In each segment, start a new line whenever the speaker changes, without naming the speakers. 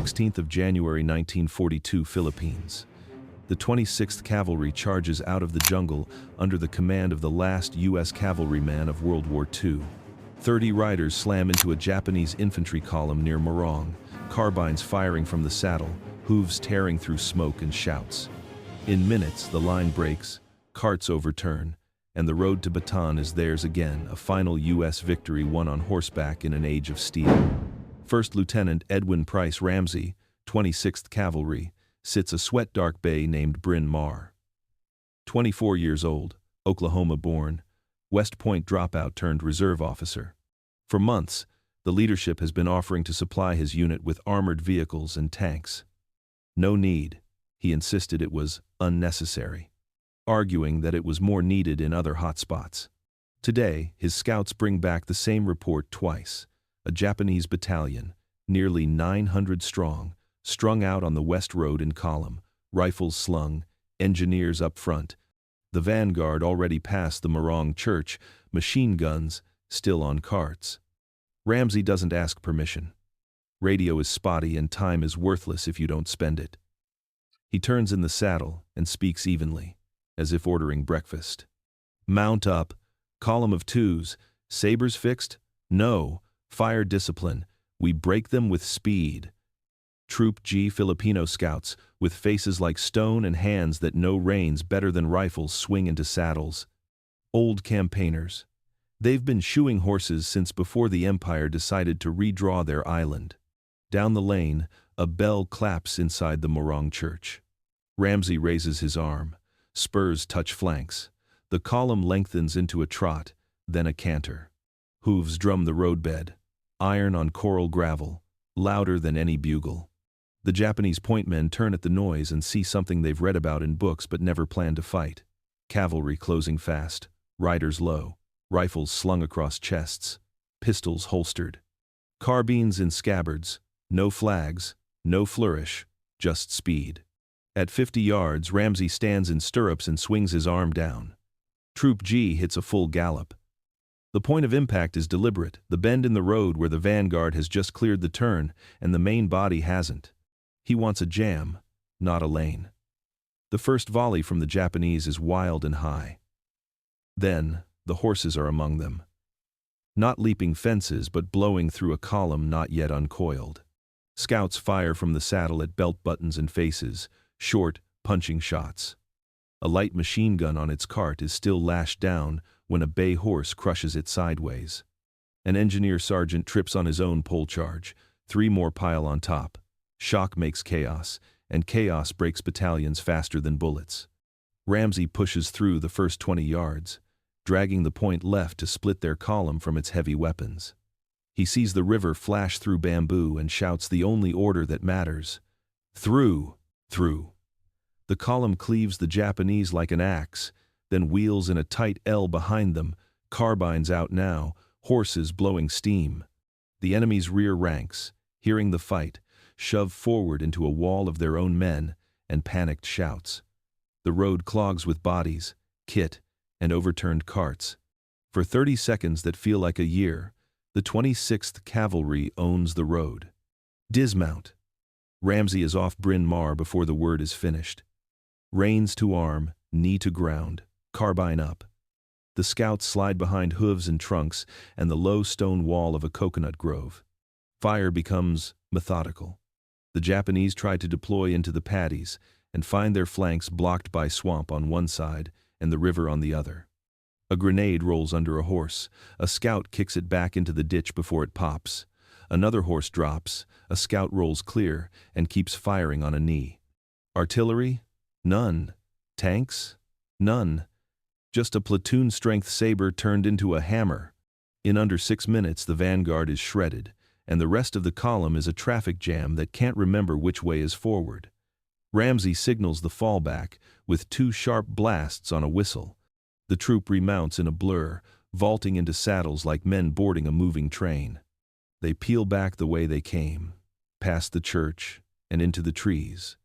16th of January 1942, Philippines. The 26th Cavalry charges out of the jungle under the command of the last U.S. cavalryman of World War II. 30 riders slam into a Japanese infantry column near Morong, carbines firing from the saddle, hooves tearing through smoke and shouts. In minutes, the line breaks, carts overturn, and the road to Bataan is theirs again, a final U.S. victory won on horseback in an age of steel. First Lieutenant Edwin Price Ramsey, 26th Cavalry, sits a sweat-dark bay named Bryn Mawr. 24 years old, Oklahoma-born, West Point dropout turned reserve officer. For months, the leadership has been offering to supply his unit with armored vehicles and tanks. No need, he insisted it was unnecessary, arguing that it was more needed in other hotspots. Today, his scouts bring back the same report twice. A Japanese battalion, nearly 900 strong, strung out on the West Road in column, rifles slung, engineers up front. The vanguard already past the Morong church, machine guns still on carts. Ramsey doesn't ask permission. Radio is spotty and time is worthless if you don't spend it. He turns in the saddle and speaks evenly, as if ordering breakfast. Mount up, column of twos, sabers fixed? No. Fire discipline, we break them with speed. Troop G Filipino scouts, with faces like stone and hands that know reins better than rifles, swing into saddles. Old campaigners. They've been shoeing horses since before the Empire decided to redraw their island. Down the lane, a bell claps inside the Morong church. Ramsey raises his arm. Spurs touch flanks. The column lengthens into a trot, then a canter. Hooves drum the roadbed. Iron on coral gravel, louder than any bugle. The Japanese pointmen turn at the noise and see something they've read about in books but never planned to fight. Cavalry closing fast, riders low, rifles slung across chests, pistols holstered. Carbines in scabbards, no flags, no flourish, just speed. At 50 yards, Ramsey stands in stirrups and swings his arm down. Troop G hits a full gallop. The point of impact is deliberate, the bend in the road where the vanguard has just cleared the turn and the main body hasn't. He wants a jam, not a lane. The first volley from the Japanese is wild and high. Then, the horses are among them. Not leaping fences, but blowing through a column not yet uncoiled. Scouts fire from the saddle at belt buttons and faces, short, punching shots. A light machine gun on its cart is still lashed down when a bay horse crushes it sideways. An engineer sergeant trips on his own pole charge. 3 more pile on top. Shock makes chaos, and chaos breaks battalions faster than bullets. Ramsey pushes through the first 20 yards, dragging the point left to split their column from its heavy weapons. He sees the river flash through bamboo and shouts the only order that matters. Through! Through! The column cleaves the Japanese like an axe, then wheels in a tight L behind them, carbines out now, horses blowing steam. The enemy's rear ranks, hearing the fight, shove forward into a wall of their own men and panicked shouts. The road clogs with bodies, kit, and overturned carts. For 30 seconds that feel like a year, the 26th Cavalry owns the road. Dismount. Ramsey is off Bryn Mawr before the word is finished. Reins to arm, knee to ground, carbine up. The scouts slide behind hooves and trunks and the low stone wall of a coconut grove. Fire becomes methodical. The Japanese try to deploy into the paddies and find their flanks blocked by swamp on one side and the river on the other. A grenade rolls under a horse. A scout kicks it back into the ditch before it pops. Another horse drops. A scout rolls clear and keeps firing on a knee. Artillery? None. Tanks? None. Just a platoon-strength saber turned into a hammer. In under 6 minutes, the vanguard is shredded, and the rest of the column is a traffic jam that can't remember which way is forward. Ramsey signals the fallback with 2 sharp blasts on a whistle. The troop remounts in a blur, vaulting into saddles like men boarding a moving train. They peel back the way they came, past the church and into the trees,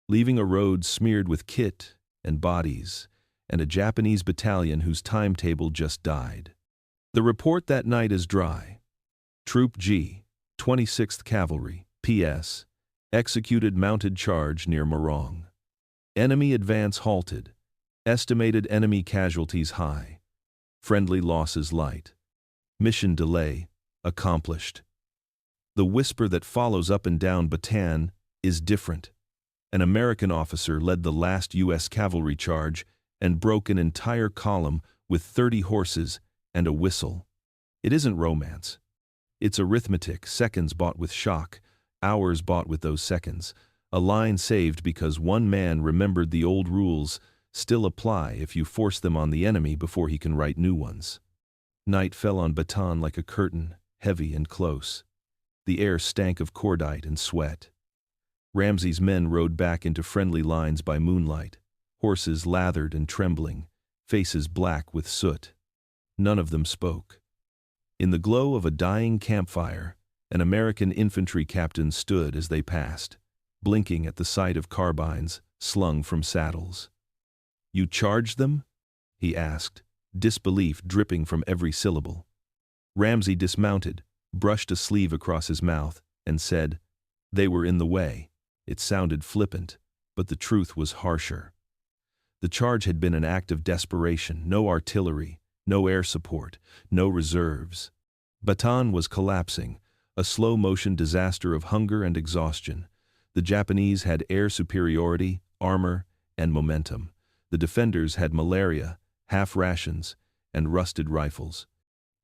leaving a road smeared with kit and bodies, and a Japanese battalion whose timetable just died. The report that night is dry. Troop G, 26th Cavalry, P.S. Executed mounted charge near Morong. Enemy advance halted. Estimated enemy casualties high. Friendly losses light. Mission delay accomplished. The whisper that follows up and down Bataan is different. An American officer led the last U.S. cavalry charge and broke an entire column with 30 horses and a whistle. It isn't romance. It's arithmetic, seconds bought with shock, hours bought with those seconds. A line saved because one man remembered the old rules still apply if you force them on the enemy before he can write new ones. Night fell on Bataan like a curtain, heavy and close. The air stank of cordite and sweat. Ramsey's men rode back into friendly lines by moonlight, horses lathered and trembling, faces black with soot. None of them spoke. In the glow of a dying campfire, an American infantry captain stood as they passed, blinking at the sight of carbines slung from saddles. "You charged them?" he asked, disbelief dripping from every syllable. Ramsey dismounted, brushed a sleeve across his mouth, and said, "They were in the way." It sounded flippant, but the truth was harsher. The charge had been an act of desperation, no artillery, no air support, no reserves. Bataan was collapsing, a slow-motion disaster of hunger and exhaustion. The Japanese had air superiority, armor, and momentum. The defenders had malaria, half rations, and rusted rifles.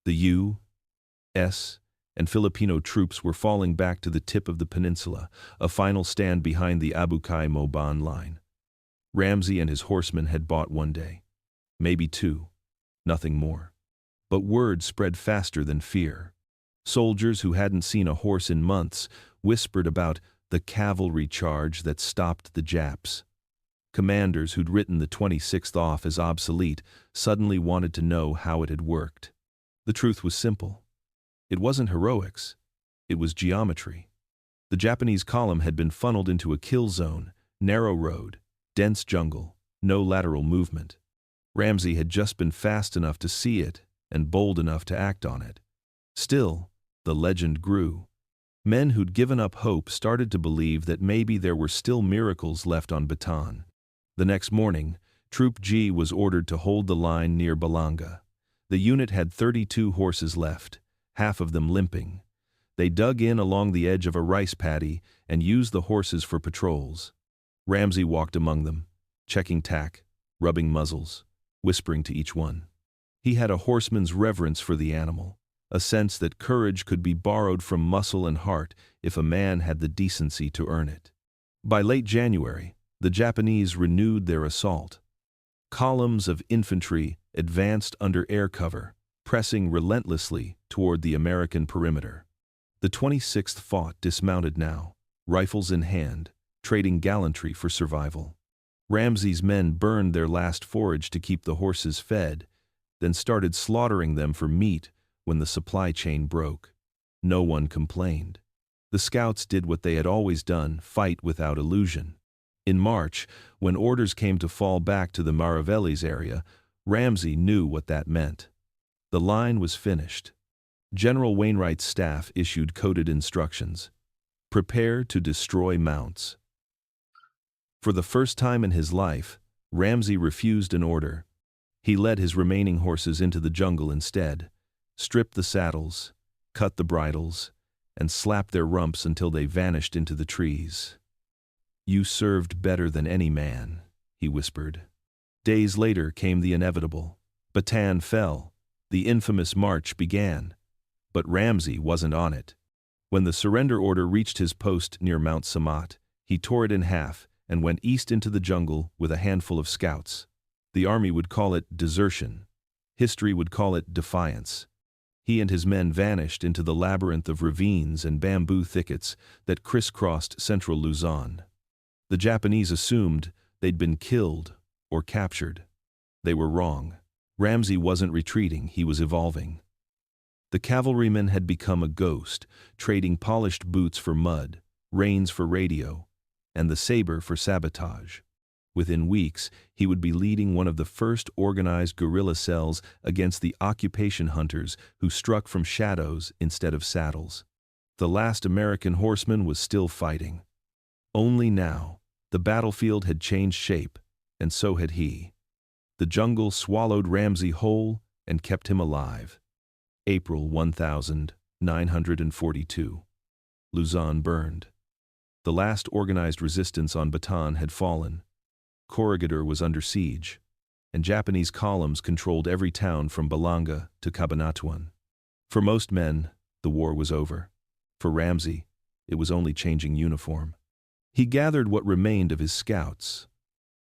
The U.S. and Filipino troops were falling back to the tip of the peninsula, a final stand behind the Abucay-Moban line. Ramsey and his horsemen had bought one day, maybe two, nothing more. But word spread faster than fear. Soldiers who hadn't seen a horse in months whispered about the cavalry charge that stopped the Japs. Commanders who'd written the 26th off as obsolete suddenly wanted to know how it had worked. The truth was simple. It wasn't heroics. It was geometry. The Japanese column had been funneled into a kill zone, narrow road, dense jungle, no lateral movement. Ramsey had just been fast enough to see it and bold enough to act on it. Still, the legend grew. Men who'd given up hope started to believe that maybe there were still miracles left on Bataan. The next morning, Troop G was ordered to hold the line near Balanga. The unit had 32 horses left, half of them limping. They dug in along the edge of a rice paddy and used the horses for patrols. Ramsey walked among them, checking tack, rubbing muzzles, whispering to each one. He had a horseman's reverence for the animal, a sense that courage could be borrowed from muscle and heart if a man had the decency to earn it. By late January, the Japanese renewed their assault. Columns of infantry advanced under air cover, pressing relentlessly toward the American perimeter. The 26th fought dismounted now, rifles in hand, trading gallantry for survival. Ramsey's men burned their last forage to keep the horses fed, then started slaughtering them for meat when the supply chain broke. No one complained. The scouts did what they had always done, fight without illusion. In March, when orders came to fall back to the Mariveles area, Ramsey knew what that meant. The line was finished. General Wainwright's staff issued coded instructions. Prepare to destroy mounts. For the first time in his life, Ramsey refused an order. He led his remaining horses into the jungle instead, stripped the saddles, cut the bridles, and slapped their rumps until they vanished into the trees. "You served better than any man," he whispered. Days later came the inevitable. Bataan fell. The infamous march began. But Ramsey wasn't on it. When the surrender order reached his post near Mount Samat, he tore it in half and went east into the jungle with a handful of scouts. The army would call it desertion. History would call it defiance. He and his men vanished into the labyrinth of ravines and bamboo thickets that crisscrossed central Luzon. The Japanese assumed they'd been killed or captured. They were wrong. Ramsey wasn't retreating, he was evolving. The cavalryman had become a ghost, trading polished boots for mud, reins for radio, and the saber for sabotage. Within weeks, he would be leading one of the first organized guerrilla cells against the occupation hunters who struck from shadows instead of saddles. The last American horseman was still fighting. Only now, the battlefield had changed shape, and so had he. The jungle swallowed Ramsey whole and kept him alive. April 1942. Luzon burned. The last organized resistance on Bataan had fallen. Corregidor was under siege, and Japanese columns controlled every town from Balanga to Cabanatuan. For most men, the war was over. For Ramsey, it was only changing uniform. He gathered what remained of his scouts.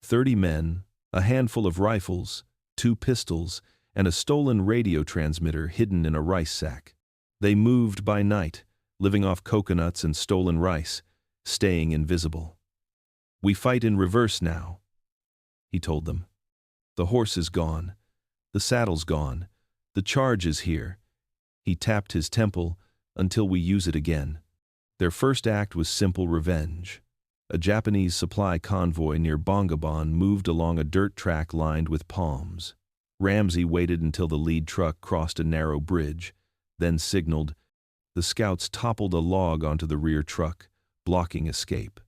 30 men, a handful of rifles, 2 pistols, and a stolen radio transmitter hidden in a rice sack. They moved by night, living off coconuts and stolen rice, staying invisible. "We fight in reverse now," he told them. "The horse is gone. The saddle's gone. The charge is here." He tapped his temple, "until we use it again." Their first act was simple revenge. A Japanese supply convoy near Bongabon moved along a dirt track lined with palms. Ramsey waited until the lead truck crossed a narrow bridge, then signaled. The scouts toppled a log onto the rear truck, blocking escape.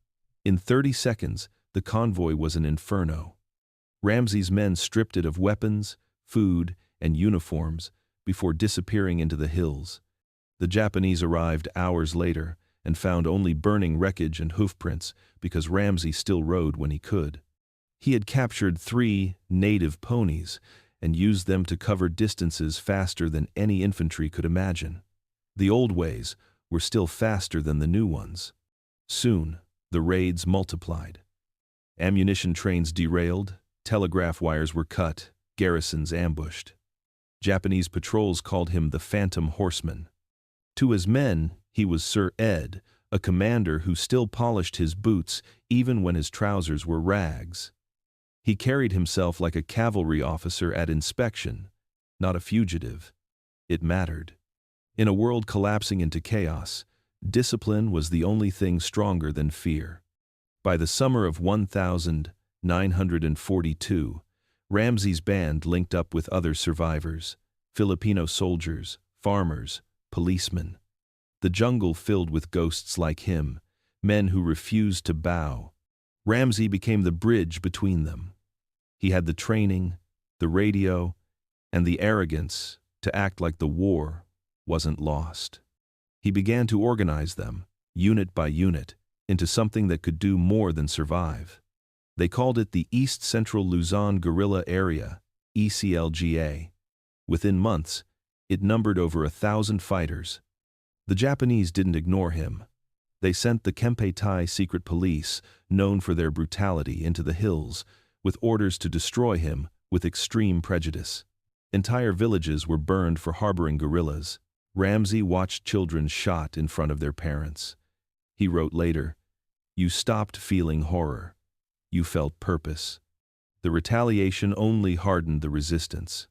In 30 seconds, the convoy was an inferno. Ramsey's men stripped it of weapons, food, and uniforms before disappearing into the hills. The Japanese arrived hours later and found only burning wreckage and hoofprints because Ramsey still rode when he could. He had captured 3 native ponies and used them to cover distances faster than any infantry could imagine. The old ways were still faster than the new ones. Soon, the raids multiplied. Ammunition trains derailed, telegraph wires were cut, garrisons ambushed. Japanese patrols called him the Phantom Horseman. To his men, he was Sir Ed, a commander who still polished his boots even when his trousers were rags. He carried himself like a cavalry officer at inspection, not a fugitive. It mattered. In a world collapsing into chaos, discipline was the only thing stronger than fear. By the summer of 1942, Ramsey's band linked up with other survivors, Filipino soldiers, farmers, policemen. The jungle filled with ghosts like him, men who refused to bow. Ramsey became the bridge between them. He had the training, the radio, and the arrogance to act like the war wasn't lost. He began to organize them, unit by unit, into something that could do more than survive. They called it the East Central Luzon Guerrilla Area, ECLGA. Within months, it numbered over 1,000 fighters. The Japanese didn't ignore him. They sent the Kempeitai secret police, known for their brutality, into the hills, with orders to destroy him with extreme prejudice. Entire villages were burned for harboring guerrillas. Ramsey watched children shot in front of their parents. He wrote later, "You stopped feeling horror. You felt purpose." The retaliation only hardened the resistance.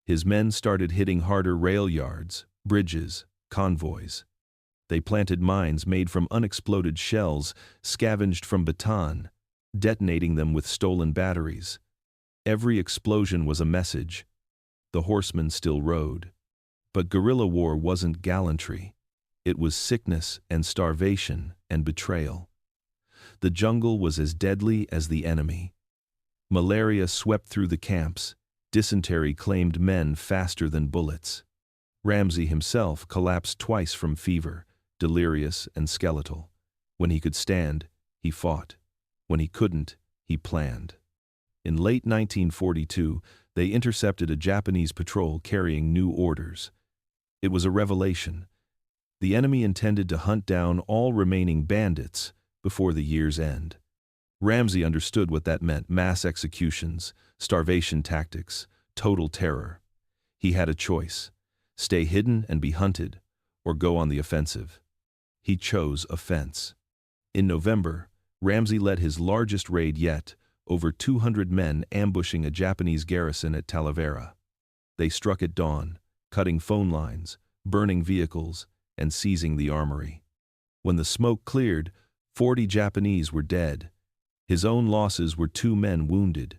His men started hitting harder rail yards, bridges, convoys. They planted mines made from unexploded shells scavenged from Bataan, detonating them with stolen batteries. Every explosion was a message. The horsemen still rode. But guerrilla war wasn't gallantry. It was sickness and starvation and betrayal. The jungle was as deadly as the enemy. Malaria swept through the camps. Dysentery claimed men faster than bullets. Ramsey himself collapsed twice from fever, delirious and skeletal. When he could stand, he fought. When he couldn't, he planned. In late 1942, they intercepted a Japanese patrol carrying new orders. It was a revelation. The enemy intended to hunt down all remaining bandits before the year's end. Ramsey understood what that meant: mass executions, starvation tactics, total terror. He had a choice: stay hidden and be hunted, or go on the offensive. He chose offense. In November, Ramsey led his largest raid yet, over 200 men ambushing a Japanese garrison at Talavera. They struck at dawn, cutting phone lines, burning vehicles, and seizing the armory. When the smoke cleared, 40 Japanese were dead. His own losses were 2 men wounded.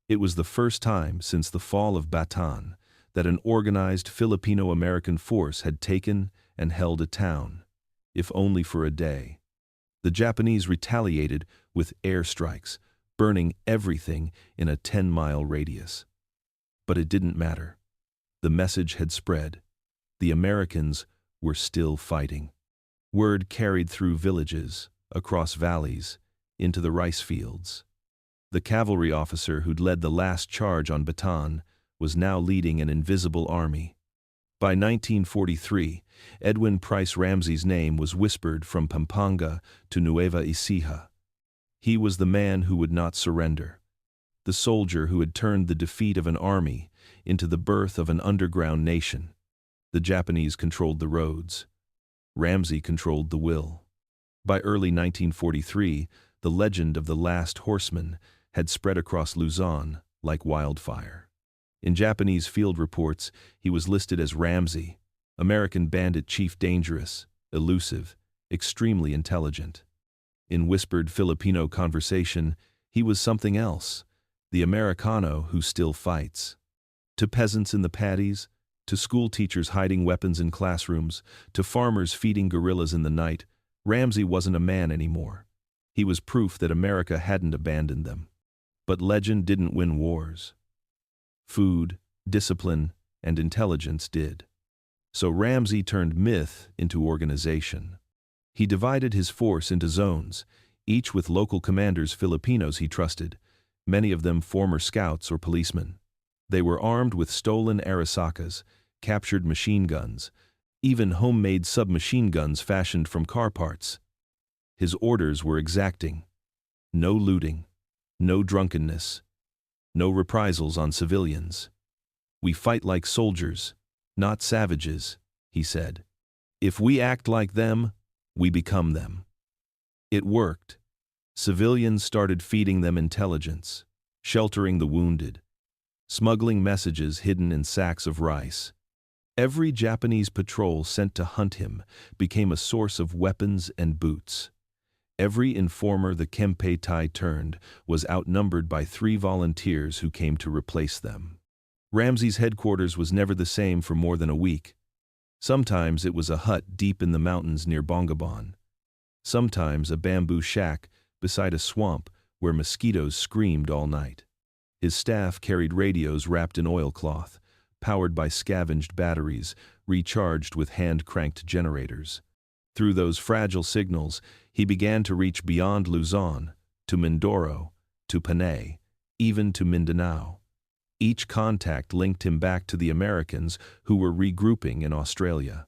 It was the first time since the fall of Bataan that an organized Filipino-American force had taken and held a town, if only for a day. The Japanese retaliated with airstrikes, burning everything in a 10-mile radius. But it didn't matter. The message had spread. The Americans were still fighting. Word carried through villages, across valleys, into the rice fields. The cavalry officer who'd led the last charge on Bataan was now leading an invisible army. By 1943, Edwin Price Ramsey's name was whispered from Pampanga to Nueva Ecija. He was the man who would not surrender, the soldier who had turned the defeat of an army into the birth of an underground nation. The Japanese controlled the roads. Ramsey controlled the will. By early 1943, the legend of the last horseman had spread across Luzon like wildfire. In Japanese field reports, he was listed as Ramsey, American bandit chief, dangerous, elusive, extremely intelligent. In whispered Filipino conversation, he was something else, the Americano who still fights. To peasants in the paddies, to school teachers hiding weapons in classrooms, to farmers feeding guerrillas in the night, Ramsey wasn't a man anymore. He was proof that America hadn't abandoned them. But legend didn't win wars. Food, discipline, and intelligence did. So Ramsey turned myth into organization. He divided his force into zones, each with local commanders, Filipinos he trusted, many of them former scouts or policemen. They were armed with stolen Arisakas, captured machine guns, even homemade submachine guns fashioned from car parts. His orders were exacting. No looting, no drunkenness, no reprisals on civilians. We fight like soldiers, not savages, he said. If we act like them, we become them. It worked. Civilians started feeding them intelligence, sheltering the wounded, smuggling messages hidden in sacks of rice. Every Japanese patrol sent to hunt him became a source of weapons and boots. Every informer the Kempeitai turned was outnumbered by 3 volunteers who came to replace them. Ramsey's headquarters was never the same for more than a week. Sometimes it was a hut deep in the mountains near Bongabon. Sometimes a bamboo shack beside a swamp where mosquitoes screamed all night. His staff carried radios wrapped in oilcloth, powered by scavenged batteries, recharged with hand-cranked generators. Through those fragile signals, he began to reach beyond Luzon, to Mindoro, to Panay, even to Mindanao. Each contact linked him back to the Americans who were regrouping in Australia.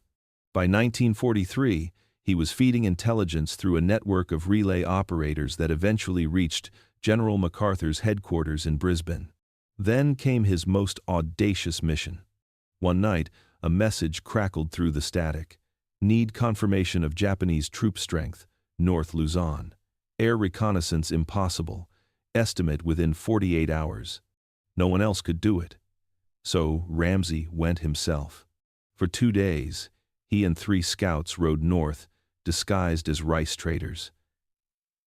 By 1943, he was feeding intelligence through a network of relay operators that eventually reached General MacArthur's headquarters in Brisbane. Then came his most audacious mission. One night, a message crackled through the static. Need confirmation of Japanese troop strength, North Luzon. Air reconnaissance impossible. Estimate within 48 hours. No one else could do it. So Ramsey went himself. For 2 days, he and 3 scouts rode north, disguised as rice traders.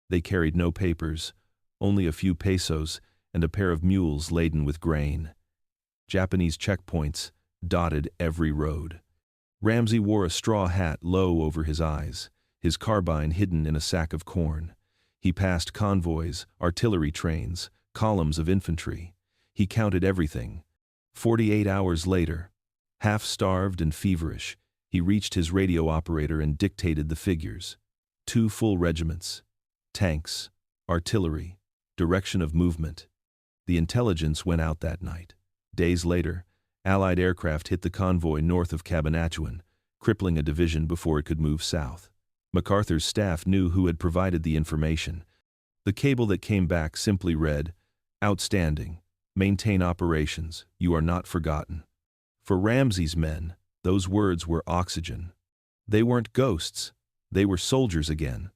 They carried no papers, only a few pesos and a pair of mules laden with grain. Japanese checkpoints dotted every road. Ramsey wore a straw hat low over his eyes, his carbine hidden in a sack of corn. He passed convoys, artillery trains, columns of infantry. He counted everything. 48 hours later, half-starved and feverish, he reached his radio operator and dictated the figures. 2 full regiments. Tanks, artillery, direction of movement. The intelligence went out that night. Days later, Allied aircraft hit the convoy north of Cabanatuan, crippling a division before it could move south. MacArthur's staff knew who had provided the information. The cable that came back simply read, "Outstanding. Maintain operations. You are not forgotten." For Ramsey's men, those words were oxygen. They weren't ghosts. They were soldiers again.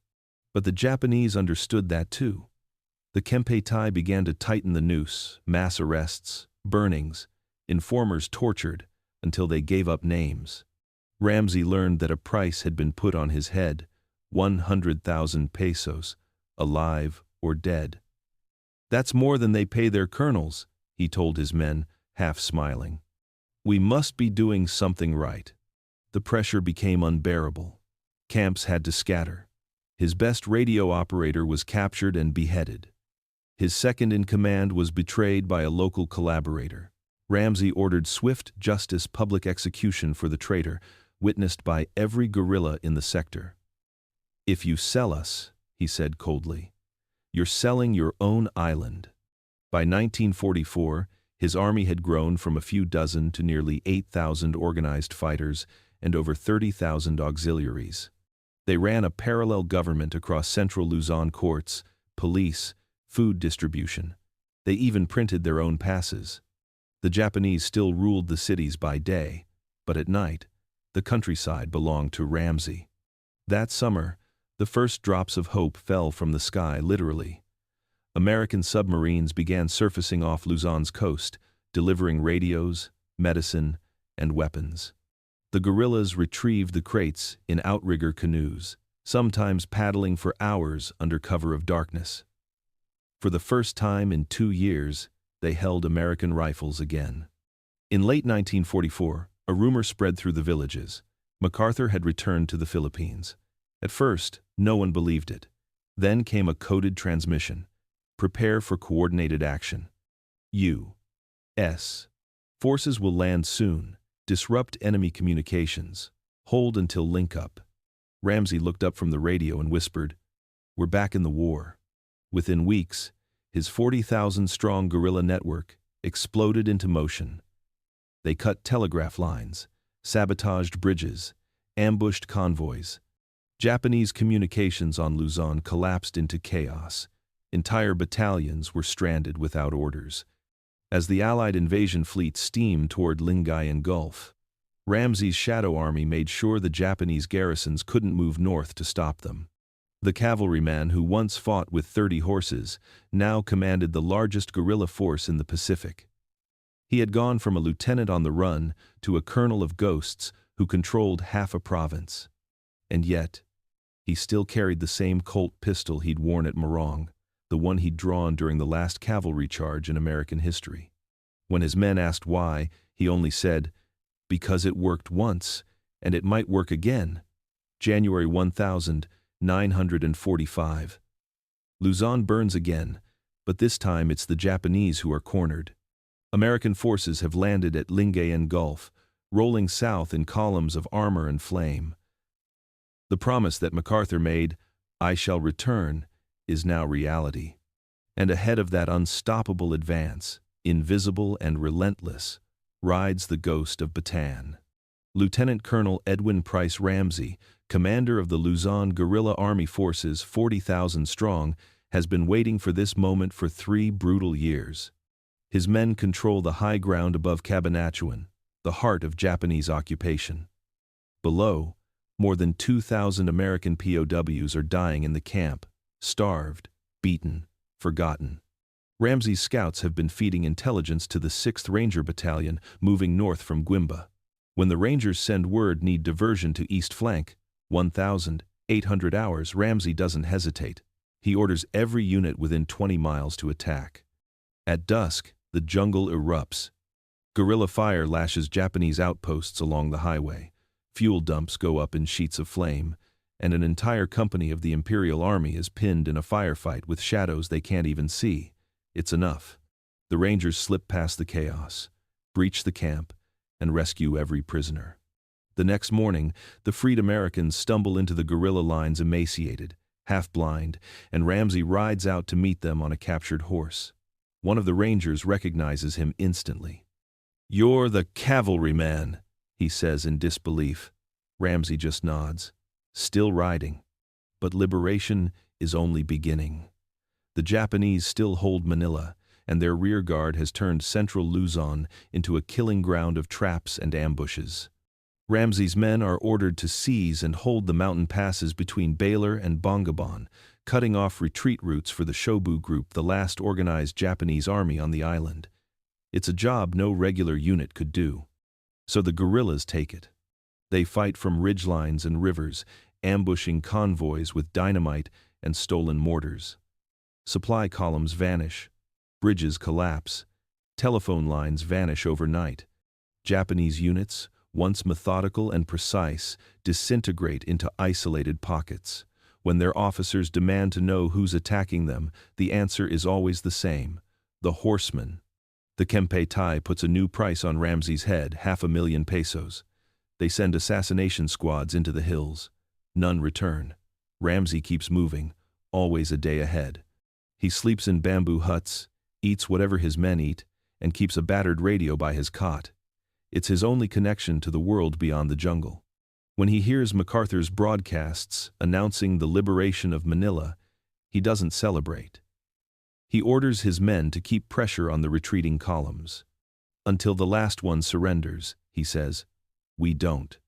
But the Japanese understood that too. The Kempeitai began to tighten the noose, mass arrests, burnings, informers tortured until they gave up names. Ramsey learned that a price had been put on his head, 100,000 pesos, alive or dead. "That's more than they pay their colonels," he told his men, half smiling. "We must be doing something right." The pressure became unbearable. Camps had to scatter. His best radio operator was captured and beheaded. His second-in-command was betrayed by a local collaborator. Ramsey ordered swift justice public execution for the traitor, witnessed by every guerrilla in the sector. "If you sell us," he said coldly, "you're selling your own island." By 1944, his army had grown from a few dozen to nearly 8,000 organized fighters and over 30,000 auxiliaries. They ran a parallel government across central Luzon courts, police, food distribution. They even printed their own passes. The Japanese still ruled the cities by day, but at night, the countryside belonged to Ramsey. That summer, the first drops of hope fell from the sky, literally. American submarines began surfacing off Luzon's coast, delivering radios, medicine, and weapons. The guerrillas retrieved the crates in outrigger canoes, sometimes paddling for hours under cover of darkness. For the first time in 2 years, they held American rifles again. In late 1944, a rumor spread through the villages. MacArthur had returned to the Philippines. At first, no one believed it. Then came a coded transmission. "Prepare for coordinated action. U.S. forces will land soon. Disrupt enemy communications. Hold until link-up." Ramsey looked up from the radio and whispered, "We're back in the war." Within weeks, his 40,000-strong guerrilla network exploded into motion. They cut telegraph lines, sabotaged bridges, ambushed convoys. Japanese communications on Luzon collapsed into chaos. Entire battalions were stranded without orders. As the Allied invasion fleet steamed toward Lingayen Gulf, Ramsey's shadow army made sure the Japanese garrisons couldn't move north to stop them. The cavalryman who once fought with 30 horses now commanded the largest guerrilla force in the Pacific. He had gone from a lieutenant on the run to a colonel of ghosts who controlled half a province. And yet, he still carried the same Colt pistol he'd worn at Morong, the one he'd drawn during the last cavalry charge in American history. When his men asked why, he only said, "Because it worked once, and it might work again." January 1945. Luzon burns again, but this time it's the Japanese who are cornered. American forces have landed at Lingayen Gulf, rolling south in columns of armor and flame. The promise that MacArthur made, "I shall return," is now reality. And ahead of that unstoppable advance, invisible and relentless, rides the ghost of Bataan. Lieutenant Colonel Edwin Price Ramsey, commander of the Luzon Guerrilla Army Forces, 40,000 strong, has been waiting for this moment for 3 brutal years. His men control the high ground above Cabanatuan, the heart of Japanese occupation. Below, more than 2,000 American POWs are dying in the camp, starved, beaten, forgotten. Ramsey's scouts have been feeding intelligence to the 6th Ranger Battalion moving north from Guimba. When the Rangers send word need diversion to east flank, 1,800 hours, Ramsey doesn't hesitate. He orders every unit within 20 miles to attack. At dusk, the jungle erupts. Guerrilla fire lashes Japanese outposts along the highway. Fuel dumps go up in sheets of flame, and an entire company of the Imperial Army is pinned in a firefight with shadows they can't even see. It's enough. The Rangers slip past the chaos, breach the camp, and rescue every prisoner. The next morning, the freed Americans stumble into the guerrilla lines emaciated, half-blind, and Ramsey rides out to meet them on a captured horse. One of the Rangers recognizes him instantly. "You're the cavalryman," he says in disbelief. Ramsey just nods. Still riding. But liberation is only beginning. The Japanese still hold Manila, and their rear guard has turned central Luzon into a killing ground of traps and ambushes. Ramsey's men are ordered to seize and hold the mountain passes between Baylor and Bongabon, cutting off retreat routes for the Shobu Group, the last organized Japanese army on the island. It's a job no regular unit could do. So the guerrillas take it. They fight from ridgelines and rivers, ambushing convoys with dynamite and stolen mortars. Supply columns vanish. Bridges collapse. Telephone lines vanish overnight. Japanese units, once methodical and precise, disintegrate into isolated pockets. When their officers demand to know who's attacking them, the answer is always the same: the horsemen. The Kempeitai puts a new price on Ramsey's head, 500,000 pesos. They send assassination squads into the hills. None return. Ramsey keeps moving, always a day ahead. He sleeps in bamboo huts, eats whatever his men eat, and keeps a battered radio by his cot. It's his only connection to the world beyond the jungle. When he hears MacArthur's broadcasts announcing the liberation of Manila, he doesn't celebrate. He orders his men to keep pressure on the retreating columns. Until the last one surrenders, he says, we don't.